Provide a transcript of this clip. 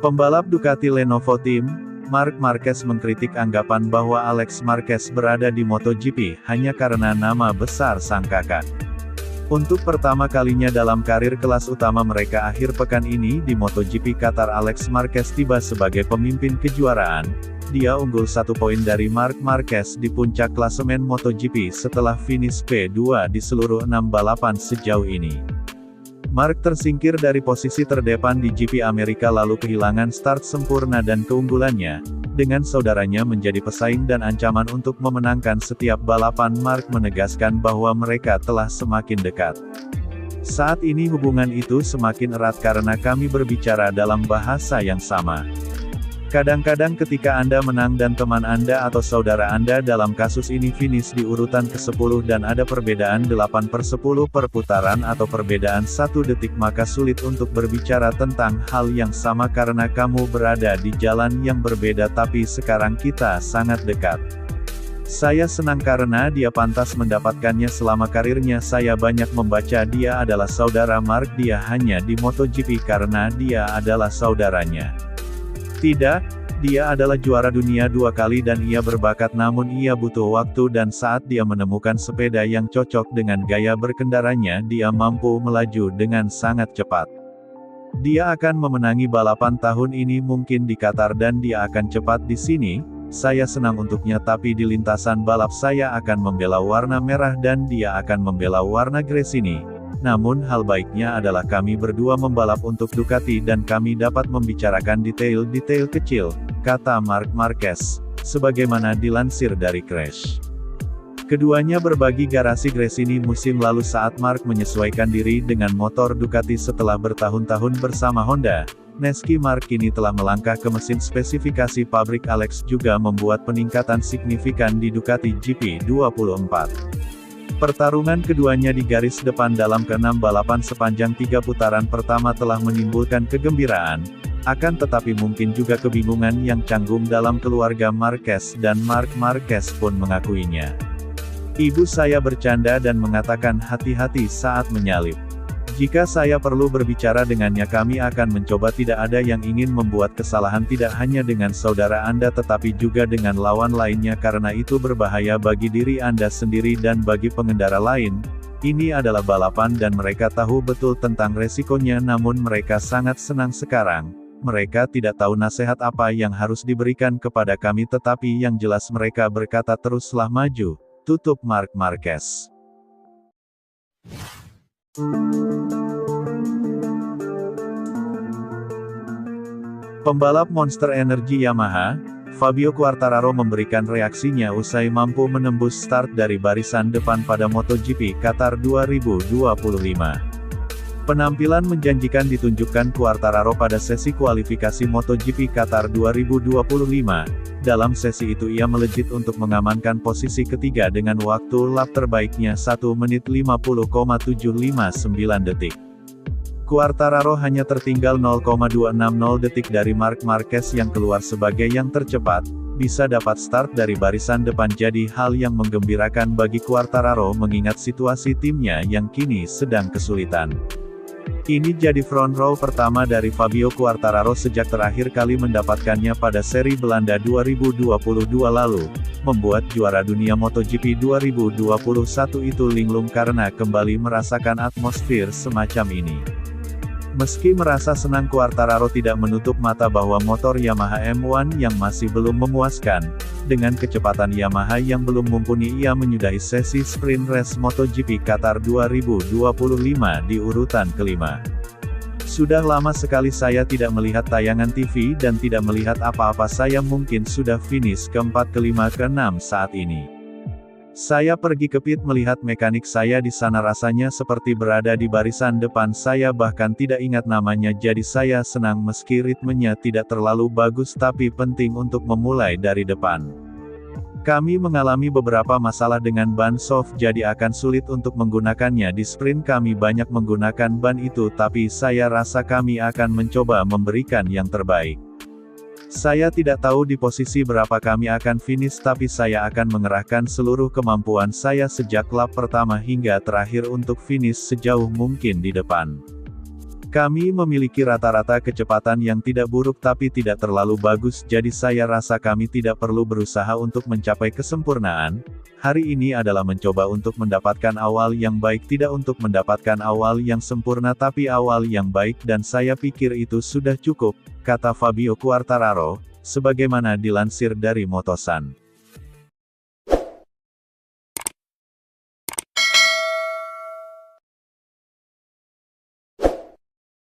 Pembalap Ducati Lenovo Team, Marc Marquez mengkritik anggapan bahwa Alex Marquez berada di MotoGP hanya karena nama besar sang kakak. Untuk pertama kalinya dalam karir kelas utama mereka akhir pekan ini di MotoGP Qatar, Alex Marquez tiba sebagai pemimpin kejuaraan. Dia unggul 1 poin dari Marc Marquez di puncak klasemen MotoGP setelah finish P2 di seluruh 6 balapan sejauh ini. Marc tersingkir dari posisi terdepan di GP Amerika lalu kehilangan start sempurna dan keunggulannya, dengan saudaranya menjadi pesaing dan ancaman untuk memenangkan setiap balapan. Marc menegaskan bahwa mereka telah semakin dekat. Saat ini hubungan itu semakin erat karena kami berbicara dalam bahasa yang sama. Kadang-kadang ketika Anda menang dan teman Anda atau saudara Anda dalam kasus ini finish di urutan ke-10 dan ada perbedaan 8/10 per putaran atau perbedaan 1 detik, maka sulit untuk berbicara tentang hal yang sama karena kamu berada di jalan yang berbeda, tapi sekarang kita sangat dekat. Saya senang karena dia pantas mendapatkannya selama karirnya. Saya banyak membaca dia adalah saudara Marc, dia hanya di MotoGP karena dia adalah saudaranya. Tidak, dia adalah juara dunia 2 kali dan ia berbakat, namun ia butuh waktu dan saat dia menemukan sepeda yang cocok dengan gaya berkendaranya, dia mampu melaju dengan sangat cepat. Dia akan memenangi balapan tahun ini mungkin di Qatar dan dia akan cepat di sini. Saya senang untuknya, tapi di lintasan balap saya akan membela warna merah dan dia akan membela warna gres ini. Namun hal baiknya adalah kami berdua membalap untuk Ducati dan kami dapat membicarakan detail-detail kecil, kata Marc Marquez, sebagaimana dilansir dari Crash. Keduanya berbagi garasi Gresini musim lalu saat Marc menyesuaikan diri dengan motor Ducati setelah bertahun-tahun bersama Honda. Meski Marc kini telah melangkah ke mesin spesifikasi pabrik, Alex juga membuat peningkatan signifikan di Ducati GP24. Pertarungan keduanya di garis depan dalam ke-6 balapan sepanjang 3 putaran pertama telah menimbulkan kegembiraan, akan tetapi mungkin juga kebingungan yang canggung dalam keluarga Marquez, dan Marc Marquez pun mengakuinya. Ibu saya bercanda dan mengatakan hati-hati saat menyalip. Jika saya perlu berbicara dengannya, kami akan mencoba. Tidak ada yang ingin membuat kesalahan, tidak hanya dengan saudara Anda tetapi juga dengan lawan lainnya, karena itu berbahaya bagi diri Anda sendiri dan bagi pengendara lain. Ini adalah balapan dan mereka tahu betul tentang resikonya, namun mereka sangat senang sekarang. Mereka tidak tahu nasihat apa yang harus diberikan kepada kami, tetapi yang jelas mereka berkata teruslah maju, tutup Marc Marquez. Pembalap Monster Energy Yamaha, Fabio Quartararo memberikan reaksinya usai mampu menembus start dari barisan depan pada MotoGP Qatar 2025. Penampilan menjanjikan ditunjukkan Quartararo pada sesi kualifikasi MotoGP Qatar 2025. Dalam sesi itu ia melejit untuk mengamankan posisi ketiga dengan waktu lap terbaiknya 1 menit 50,759 detik. Quartararo hanya tertinggal 0,260 detik dari Marc Marquez yang keluar sebagai yang tercepat. Bisa dapat start dari barisan depan jadi hal yang menggembirakan bagi Quartararo mengingat situasi timnya yang kini sedang kesulitan. Ini jadi front row pertama dari Fabio Quartararo sejak terakhir kali mendapatkannya pada seri Belanda 2022 lalu, membuat juara dunia MotoGP 2021 itu linglung karena kembali merasakan atmosfer semacam ini. Meski merasa senang, Quartararo tidak menutup mata bahwa motor Yamaha M1 yang masih belum memuaskan. Dengan kecepatan Yamaha yang belum mumpuni, ia menyudahi sesi sprint race MotoGP Qatar 2025 di urutan kelima. Sudah lama sekali saya tidak melihat tayangan TV dan tidak melihat apa-apa. Saya mungkin sudah finish keempat, kelima, keenam saat ini. Saya pergi ke pit melihat mekanik saya di sana, rasanya seperti berada di barisan depan. Saya bahkan tidak ingat namanya, jadi saya senang meski ritmenya tidak terlalu bagus, tapi penting untuk memulai dari depan. Kami mengalami beberapa masalah dengan ban soft, jadi akan sulit untuk menggunakannya di sprint. Kami banyak menggunakan ban itu, tapi saya rasa kami akan mencoba memberikan yang terbaik. Saya tidak tahu di posisi berapa kami akan finish, tapi saya akan mengerahkan seluruh kemampuan saya sejak lap pertama hingga terakhir untuk finish sejauh mungkin di depan. Kami memiliki rata-rata kecepatan yang tidak buruk tapi tidak terlalu bagus, jadi saya rasa kami tidak perlu berusaha untuk mencapai kesempurnaan. Hari ini adalah mencoba untuk mendapatkan awal yang baik, tidak untuk mendapatkan awal yang sempurna tapi awal yang baik, dan saya pikir itu sudah cukup, kata Fabio Quartararo, sebagaimana dilansir dari Motosan.